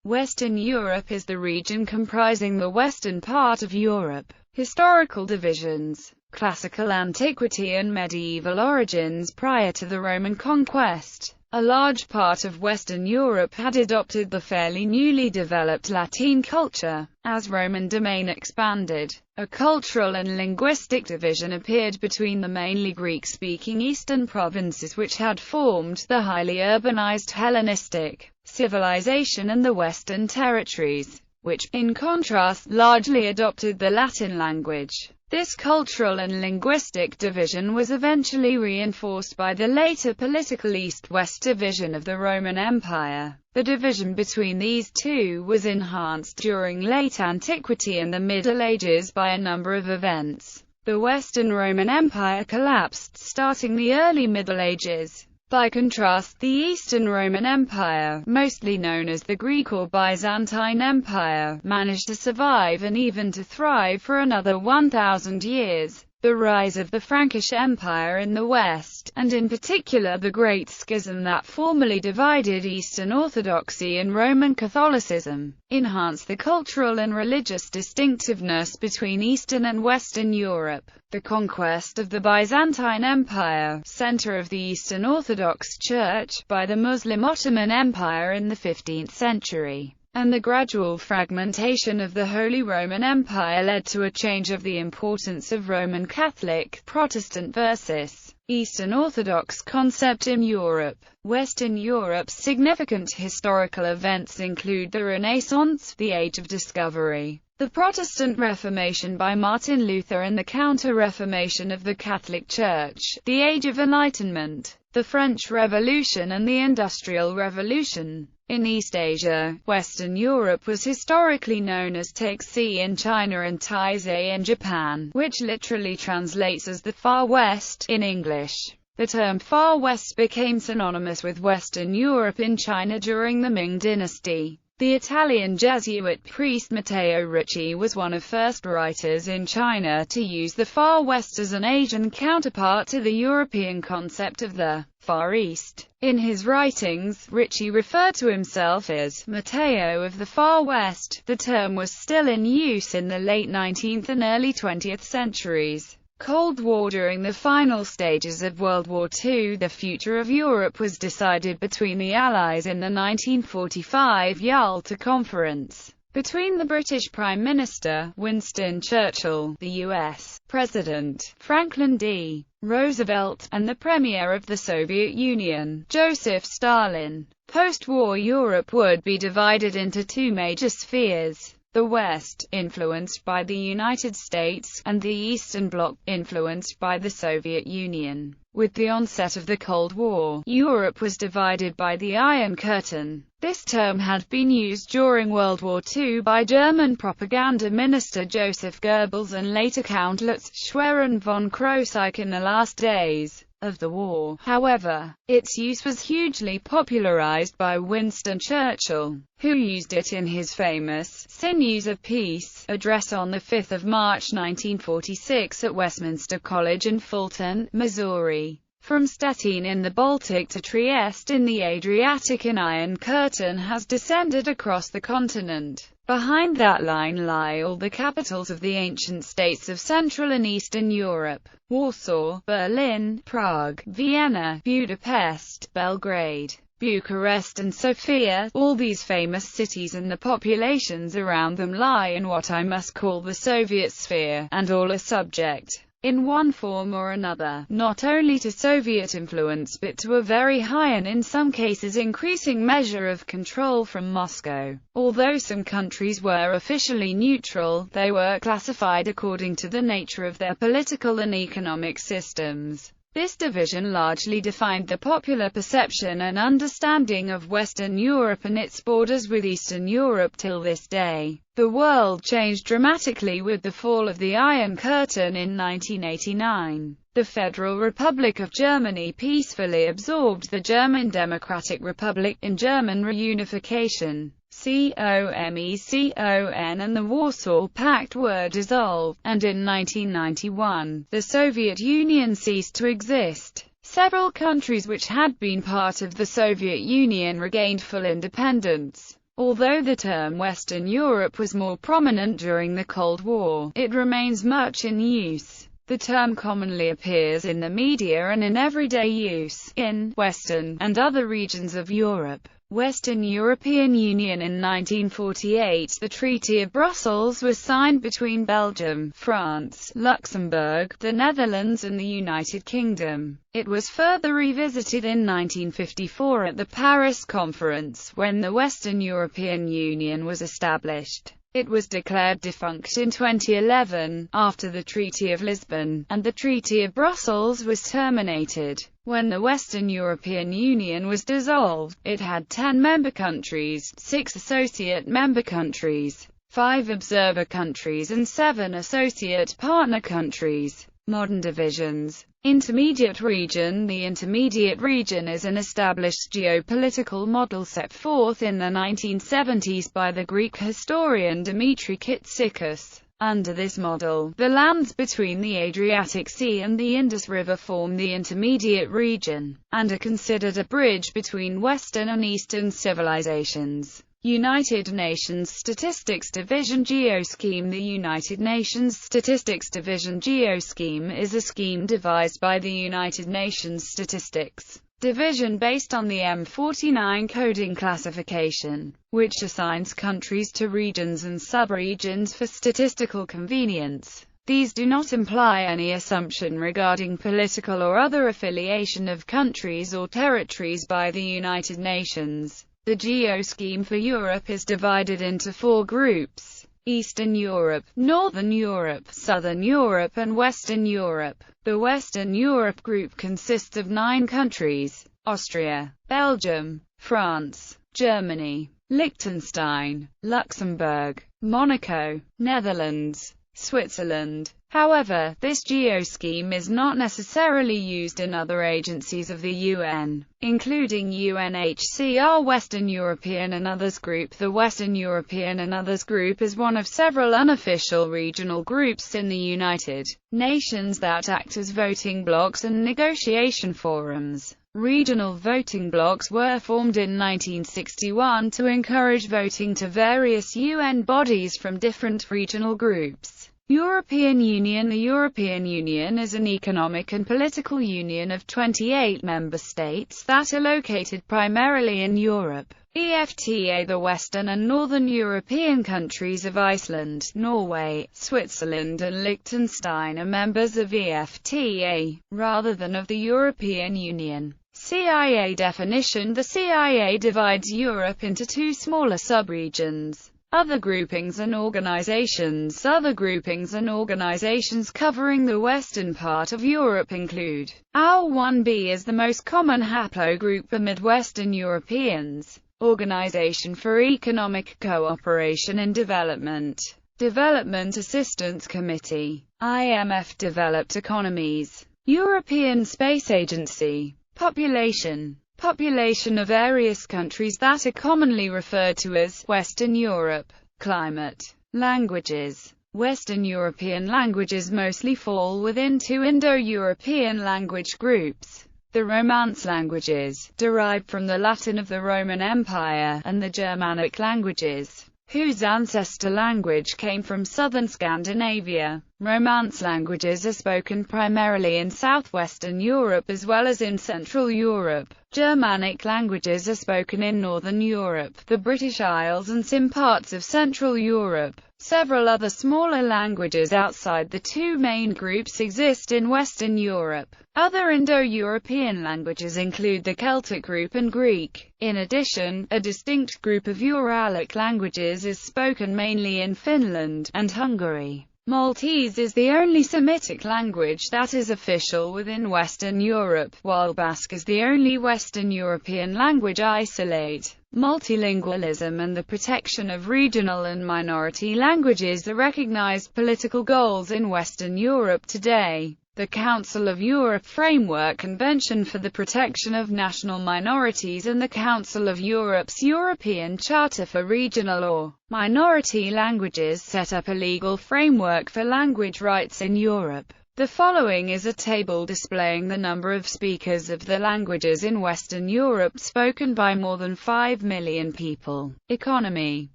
Western Europe is the region comprising the western part of Europe. Historical divisions: Classical Antiquity and Medieval origins. Prior to the Roman conquest, a large part of Western Europe had adopted the fairly newly developed Latin culture. As Roman domain expanded, a cultural and linguistic division appeared between the mainly Greek-speaking eastern provinces, which had formed the highly urbanized Hellenistic civilization, and the western territories, which, in contrast, largely adopted the Latin language. This cultural and linguistic division was eventually reinforced by the later political East-West division of the Roman Empire. The division between these two was enhanced during late antiquity and the Middle Ages by a number of events. The Western Roman Empire collapsed starting the early Middle Ages. By contrast, the Eastern Roman Empire, mostly known as the Greek or Byzantine Empire, managed to survive and even to thrive for another 1,000 years. The rise of the Frankish Empire in the West, and in particular the Great Schism that formerly divided Eastern Orthodoxy and Roman Catholicism, enhanced the cultural and religious distinctiveness between Eastern and Western Europe. The conquest of the Byzantine Empire, center of the Eastern Orthodox Church, by the Muslim Ottoman Empire in the 15th century, and the gradual fragmentation of the Holy Roman Empire led to a change of the importance of Roman Catholic, Protestant versus Eastern Orthodox concept in Europe. Western Europe's significant historical events include the Renaissance, the Age of Discovery, the Protestant Reformation by Martin Luther and the Counter-Reformation of the Catholic Church, the Age of Enlightenment, the French Revolution and the Industrial Revolution. In East Asia, Western Europe was historically known as Taixi in China and Taizé in Japan, which literally translates as the Far West in English. The term Far West became synonymous with Western Europe in China during the Ming Dynasty. The Italian Jesuit priest Matteo Ricci was one of the first writers in China to use the Far West as an Asian counterpart to the European concept of the Far East. In his writings, Ricci referred to himself as Matteo of the Far West. The term was still in use in the late 19th and early 20th centuries. Cold War. During the final stages of World War II, the future of Europe was decided between the Allies in the 1945 Yalta Conference. Between the British Prime Minister, Winston Churchill, the US President, Franklin D. Roosevelt, and the Premier of the Soviet Union, Joseph Stalin. Post-war Europe would be divided into two major spheres: the West, influenced by the United States, and the Eastern Bloc, influenced by the Soviet Union. With the onset of the Cold War, Europe was divided by the Iron Curtain. This term had been used during World War II by German propaganda minister Joseph Goebbels and later Count Lutz Schwerin von Krosigk in the last days of the war. However, its use was hugely popularized by Winston Churchill, who used it in his famous Sinews of Peace address on 5 March 1946 at Westminster College in Fulton, Missouri. From Stettin in the Baltic to Trieste in the Adriatic, an Iron Curtain has descended across the continent. Behind that line lie all the capitals of the ancient states of Central and Eastern Europe: Warsaw, Berlin, Prague, Vienna, Budapest, Belgrade, Bucharest and Sofia. All these famous cities and the populations around them lie in what I must call the Soviet sphere, and all are subject, in one form or another, not only to Soviet influence but to a very high and in some cases increasing measure of control from Moscow. Although some countries were officially neutral, they were classified according to the nature of their political and economic systems. This division largely defined the popular perception and understanding of Western Europe and its borders with Eastern Europe till this day. The world changed dramatically with the fall of the Iron Curtain in 1989. The Federal Republic of Germany peacefully absorbed the German Democratic Republic, in German reunification. COMECON and the Warsaw Pact were dissolved, and in 1991, the Soviet Union ceased to exist. Several countries which had been part of the Soviet Union regained full independence. Although the term Western Europe was more prominent during the Cold War, it remains much in use. The term commonly appears in the media and in everyday use, in Western and other regions of Europe. Western European Union. In 1948, the Treaty of Brussels was signed between Belgium, France, Luxembourg, the Netherlands and the United Kingdom. It was further revisited in 1954 at the Paris Conference, when the Western European Union was established. It was declared defunct in 2011, after the Treaty of Lisbon, and the Treaty of Brussels was terminated. When the Western European Union was dissolved, it had 10 member countries, 6 associate member countries, 5 observer countries and 7 associate partner countries. Modern divisions. Intermediate region. The intermediate region is an established geopolitical model set forth in the 1970s by the Greek historian Dimitri Kitsikos. Under this model, the lands between the Adriatic Sea and the Indus River form the intermediate region, and are considered a bridge between Western and Eastern civilizations. United Nations Statistics Division Geoscheme. The United Nations Statistics Division Geoscheme is a scheme devised by the United Nations Statistics Division based on the M49 coding classification, which assigns countries to regions and subregions for statistical convenience. These do not imply any assumption regarding political or other affiliation of countries or territories by the United Nations. The geoscheme for Europe is divided into 4 groups: Eastern Europe, Northern Europe, Southern Europe and Western Europe. The Western Europe group consists of 9 countries: Austria, Belgium, France, Germany, Liechtenstein, Luxembourg, Monaco, Netherlands, Switzerland. However, this geoscheme is not necessarily used in other agencies of the UN, including UNHCR. Western European and Others Group. The Western European and Others Group is one of several unofficial regional groups in the United Nations that act as voting blocs and negotiation forums. Regional voting blocs were formed in 1961 to encourage voting to various UN bodies from different regional groups. European Union. The European Union is an economic and political union of 28 member states that are located primarily in Europe. EFTA. The Western and Northern European countries of Iceland, Norway, Switzerland and Liechtenstein are members of EFTA, rather than of the European Union. CIA definition. The CIA divides Europe into 2 smaller subregions: other groupings and organizations. Other groupings and organizations covering the western part of Europe include OUL-1B is the most common haplogroup amid Western Europeans. Organization for Economic Cooperation and Development. Development Assistance Committee. IMF. Developed Economies. European Space Agency. Population. Population of various countries that are commonly referred to as Western Europe. Climate. Languages. Western European languages mostly fall within 2 Indo-European language groups: the Romance languages, derived from the Latin of the Roman Empire, and the Germanic languages, whose ancestor language came from southern Scandinavia. Romance languages are spoken primarily in southwestern Europe as well as in Central Europe. Germanic languages are spoken in Northern Europe, the British Isles and some parts of Central Europe. Several other smaller languages outside the 2 main groups exist in Western Europe. Other Indo-European languages include the Celtic group and Greek. In addition, a distinct group of Uralic languages is spoken mainly in Finland and Hungary. Maltese is the only Semitic language that is official within Western Europe, while Basque is the only Western European language isolate. Multilingualism and the protection of regional and minority languages are recognized political goals in Western Europe today. The Council of Europe Framework Convention for the Protection of National Minorities and the Council of Europe's European Charter for Regional or Minority Languages set up a legal framework for language rights in Europe. The following is a table displaying the number of speakers of the languages in Western Europe spoken by more than 5 million people. Economy.